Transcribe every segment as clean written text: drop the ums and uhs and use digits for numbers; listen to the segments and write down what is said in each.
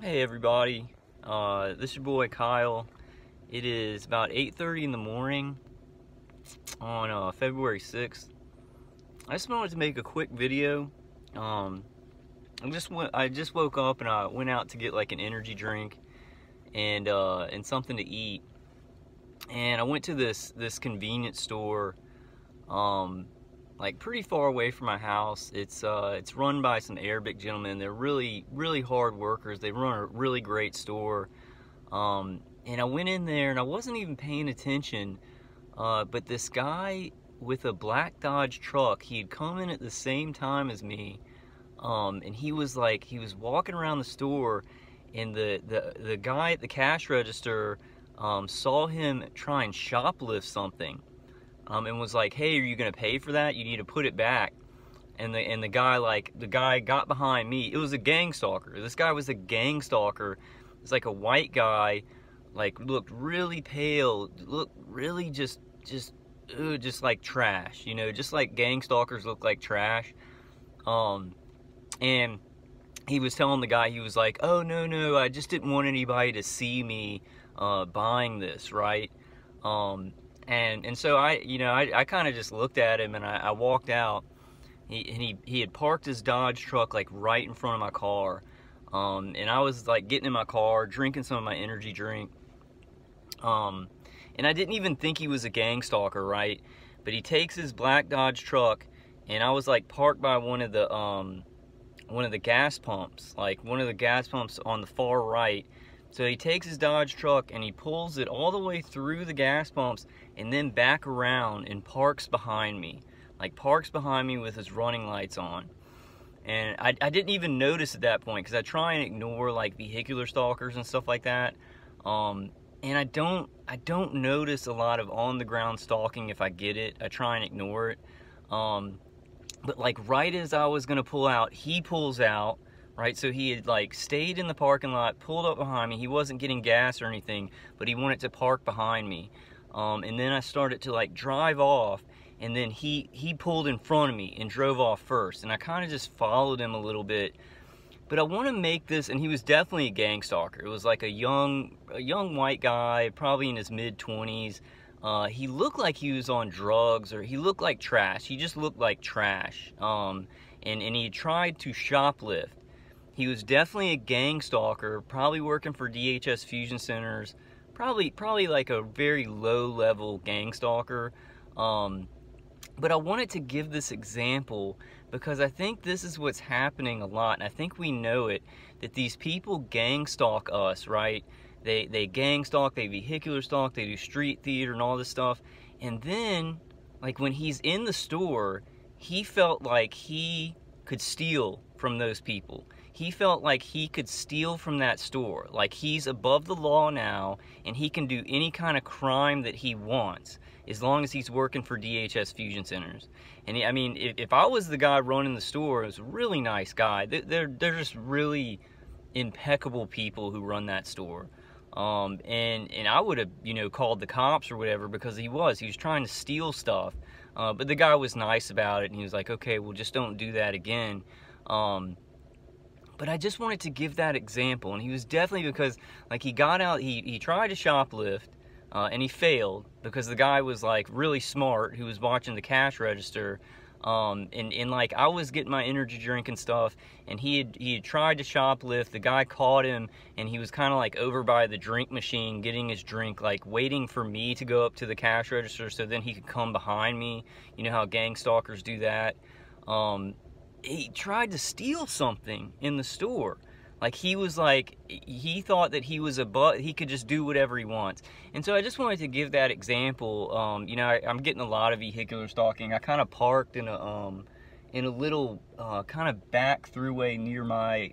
Hey everybody, this is your boy Kyle. It is about 8:30 in the morning on February 6th. I just wanted to make a quick video. Um, I just woke up and I went out to get like an energy drink and something to eat. And I went to this convenience store, um, like pretty far away from my house. It's run by some Arabic gentlemen. They're really hard workers. They run a really great store. And I went in there and I wasn't even paying attention, but this guy with a black Dodge truck, he had come in at the same time as me, and he was walking around the store, and the guy at the cash register saw him try and shoplift something, and was like, "Hey, are you gonna pay for that? You need to put it back." And the guy got behind me. It was a gang stalker. This guy was a gang stalker. It's like a white guy, like looked really pale, looked really just like trash, you know, just like gang stalkers look like trash. And he was telling the guy, he was like, "Oh no, I just didn't want anybody to see me buying this, right?" And so I kind of just looked at him and I walked out. He had parked his Dodge truck like right in front of my car, and I was like getting in my car, drinking some of my energy drink, and I didn't even think he was a gang stalker, right? But he takes his black Dodge truck, and I was like parked by one of the gas pumps, like one of the gas pumps on the far right. So he takes his Dodge truck and he pulls it all the way through the gas pumps and then back around and parks behind me. Like parks behind me with his running lights on. And I didn't even notice at that point because I try and ignore like vehicular stalkers and stuff like that. And I don't notice a lot of on the ground stalking if I get it. I try and ignore it. But like right as I was gonna pull out, he pulls out. Right, so he had like stayed in the parking lot, pulled up behind me. He wasn't getting gas or anything, but he wanted to park behind me. And then I started to like drive off, and then he pulled in front of me and drove off first. And I kind of just followed him a little bit. But I want to make this, and he was definitely a gang stalker. It was like a young white guy, probably in his mid-20s. He looked like he was on drugs, or he looked like trash. He just looked like trash. And he tried to shoplift. He was definitely a gang stalker, probably working for DHS Fusion Centers, probably like a very low-level gang stalker. But I wanted to give this example because I think this is what's happening a lot, and I think we know it, that these people gang stalk us, right? They gang stalk, they vehicular stalk, they do street theater and all this stuff, and then, like when he's in the store, he felt like he could steal from those people. He felt like he could steal from that store. Like he's above the law now, and he can do any kind of crime that he wants, as long as he's working for DHS Fusion Centers. And I mean, if I was the guy running the store, it was a really nice guy. They're just really impeccable people who run that store. And I would have, you know, called the cops or whatever, because he was trying to steal stuff. But the guy was nice about it, and he was like, "Okay, well, just don't do that again." But I just wanted to give that example, and he was definitely, because like he got out, he tried to shoplift, and he failed because the guy was like really smart, who was watching the cash register, and like I was getting my energy drink and stuff, and he had tried to shoplift. The guy caught him, and he was kind of like over by the drink machine getting his drink, like waiting for me to go up to the cash register so then he could come behind me. You know how gang stalkers do that. He tried to steal something in the store. Like he was like, he thought that he was he could just do whatever he wants. And so I just wanted to give that example. You know, I'm getting a lot of vehicular stalking. I kind of parked in a little kind of back throughway near my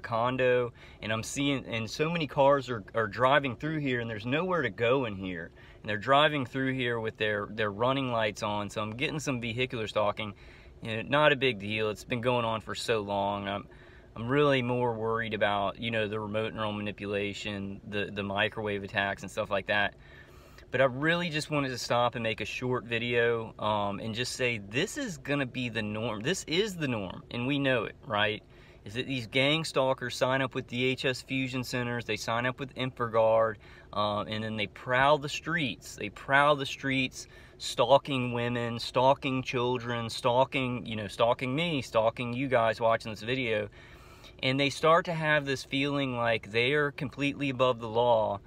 condo, and I'm seeing, and so many cars are driving through here, and there's nowhere to go in here, and they're driving through here with their running lights on. So I'm getting some vehicular stalking. You know, not a big deal. It's been going on for so long. I'm really more worried about, you know, the remote neural manipulation, the microwave attacks and stuff like that. But I really just wanted to stop and make a short video, and just say this is gonna be the norm. This is the norm, and we know it, right? is that these gang stalkers sign up with DHS fusion centers, they sign up with InfraGard, and then they prowl the streets. They prowl the streets, stalking women, stalking children, stalking, stalking me, stalking you guys watching this video. And they start to have this feeling like they are completely above the law,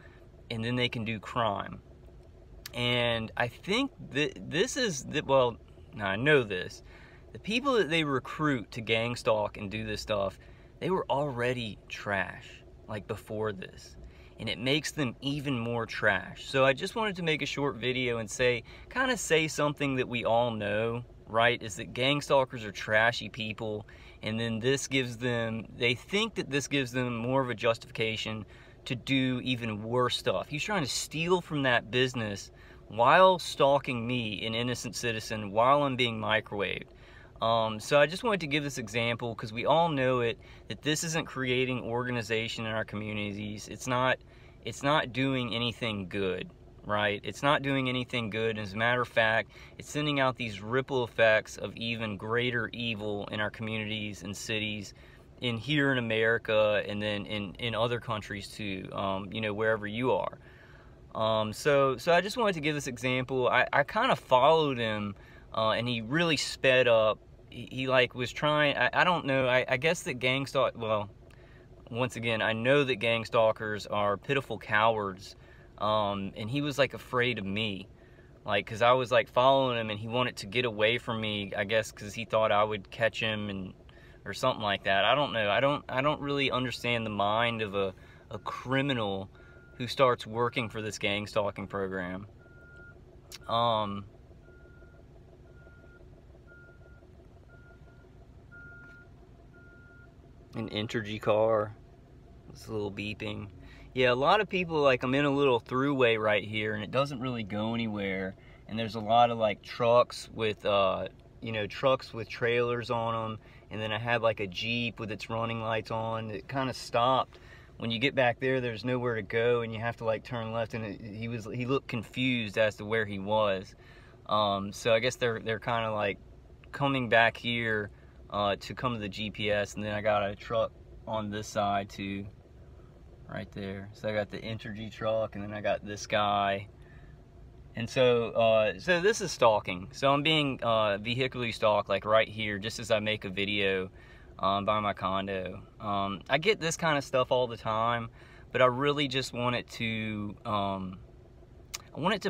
and then they can do crime. And I think that this is, well, now I know this. The people that they recruit to gang stalk and do this stuff, they were already trash, like before this. And it makes them even more trash. So I just wanted to make a short video and kind of say something that we all know, right? Is that gang stalkers are trashy people. And then this gives them, they think that this gives them more of a justification to do even worse stuff. He's trying to steal from that business while stalking me, an innocent citizen, while I'm being microwaved. So I just wanted to give this example because we all know it, that this isn't creating organization in our communities. It's not doing anything good, right? It's not doing anything good. As a matter of fact, it's sending out these ripple effects of even greater evil in our communities and cities, here in America, and then in other countries too, wherever you are. So I just wanted to give this example. I kind of followed him, and he really sped up. He like was trying, I don't know, I guess that well, once again, I know that gang stalkers are pitiful cowards, and he was like afraid of me, like, cause I was like following him and he wanted to get away from me, I guess cause he thought I would catch him or something like that. I don't know, I don't really understand the mind of a criminal who starts working for this gang stalking program. An Entergy car. It's a little beeping. Yeah, a lot of people, like, I'm in a little throughway right here, and it doesn't really go anywhere. And there's a lot of, like, trucks with, trucks with trailers on them. And then I had, like, a Jeep with its running lights on. It kind of stopped. When you get back there, there's nowhere to go, and you have to, like, turn left. And he looked confused as to where he was. So I guess they're kind of, like, coming back here to come to the GPS, and then I got a truck on this side too, right there. So I got the Entergy truck, and then I got this guy. And so this is stalking. So I'm being vehicularly stalked, like right here, just as I make a video by my condo. I get this kind of stuff all the time, but I really just wanted to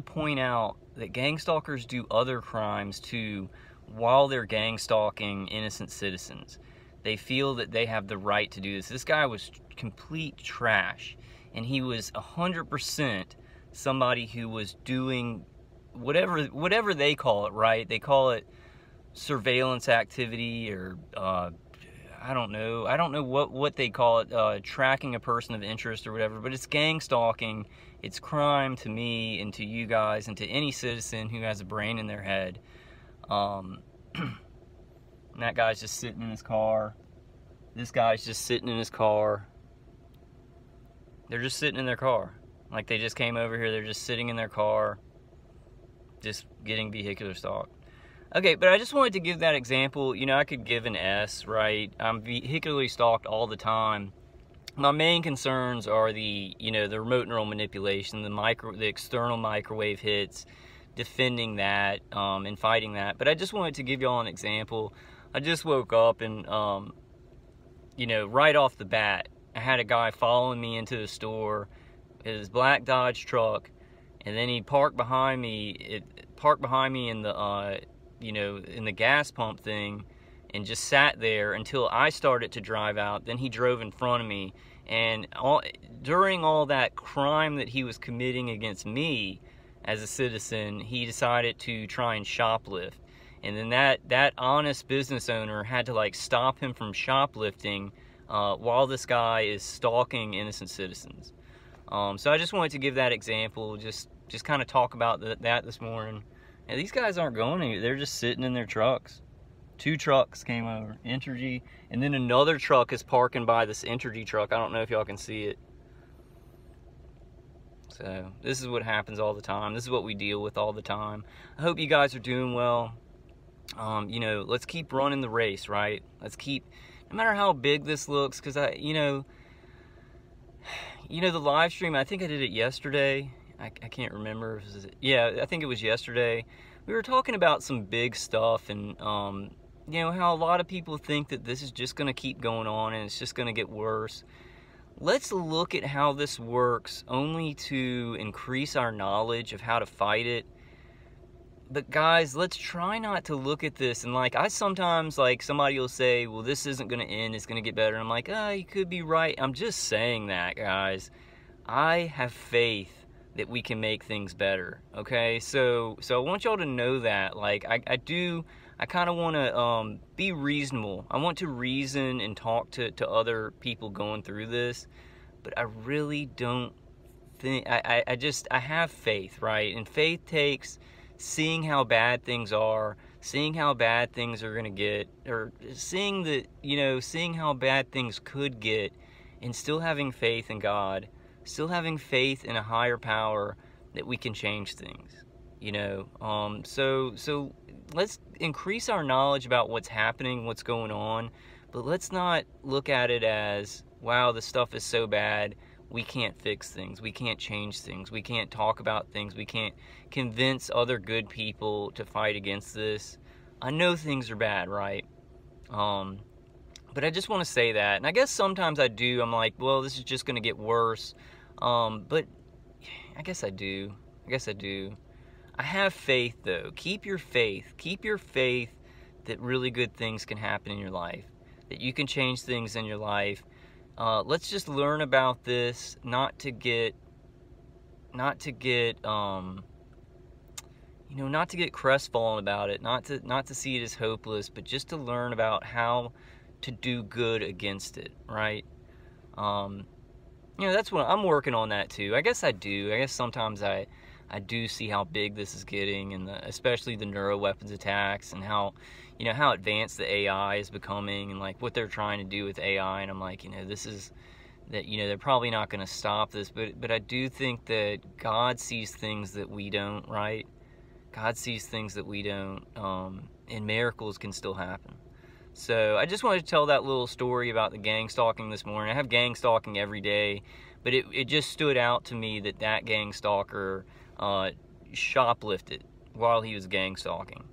point out that gang stalkers do other crimes too, while they're gang stalking innocent citizens. They feel that they have the right to do this. This guy was complete trash, and he was 100% somebody who was doing whatever they call it, right? They call it surveillance activity, or I don't know what they call it, tracking a person of interest or whatever, but it's gang stalking. It's crime to me and to you guys and to any citizen who has a brain in their head. And that guy's just sitting in his car. This guy's just sitting in his car. They're just sitting in their car. Like, they just came over here, they're just sitting in their car, just getting vehicular stalked. Okay, but I just wanted to give that example. I could give an S, right? I'm vehicularly stalked all the time. My main concerns are the remote neural manipulation, the external microwave hits, defending that, and fighting that. But I just wanted to give y'all an example. I just woke up and, right off the bat, I had a guy following me into the store, his black Dodge truck, and then he parked behind me. It parked behind me in the, in the gas pump thing, and just sat there until I started to drive out. Then he drove in front of me, and during all that crime that he was committing against me as a citizen, he decided to try and shoplift. And then that honest business owner had to, like, stop him from shoplifting while this guy is stalking innocent citizens. So I just wanted to give that example, just kind of talk about that this morning. And these guys aren't going anywhere. They're just sitting in their trucks. 2 trucks came over, Entergy, and then another truck is parking by this Entergy truck. I don't know if y'all can see it. So this is what happens all the time. This is what we deal with all the time. I hope you guys are doing well. Let's keep running the race, right? Let's keep no matter how big this looks, because the live stream, I think I did it yesterday. I can't remember. Yeah, I think it was yesterday. We were talking about some big stuff, and how a lot of people think that this is just going to keep going on and it's just going to get worse. Let's look at how this works only to increase our knowledge of how to fight it. But guys, let's try not to look at this and I sometimes, somebody will say, well, this isn't going to end, it's going to get better. And I'm like, you could be right. I'm just saying that, guys. I have faith that we can make things better, okay? So I want y'all to know that. I kind of want to be reasonable. I want to reason and talk to other people going through this, but I really don't think, I have faith, right? And faith takes seeing how bad things are, seeing how bad things are going to get, or seeing how bad things could get, and still having faith in God, still having faith in a higher power that we can change things, so let's increase our knowledge about what's happening, what's going on, but let's not look at it as, wow, this stuff is so bad, we can't fix things, we can't change things, we can't talk about things, we can't convince other good people to fight against this. I know things are bad, right? But I just want to say that, and I guess sometimes I do, I'm like, well, this is just going to get worse, but I guess I do. I have faith, though. Keep your faith that really good things can happen in your life, that you can change things in your life. Let's just learn about this, not to get crestfallen about it, not to see it as hopeless, but just to learn about how to do good against it, right? That's what I'm working on, that too. I guess I do. I guess sometimes I do see how big this is getting, and especially the neuroweapons attacks, and how advanced the AI is becoming, and what they're trying to do with AI. And I'm like, they're probably not going to stop this, but I do think that God sees things that we don't, right? God sees things that we don't, and miracles can still happen. So I just wanted to tell that little story about the gang stalking this morning. I have gang stalking every day, but it just stood out to me that gang stalker shoplifted while he was gang stalking.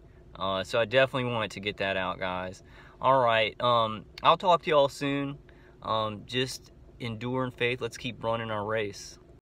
So I definitely wanted to get that out, guys. All right, I'll talk to y'all soon. Just endure in faith. Let's keep running our race.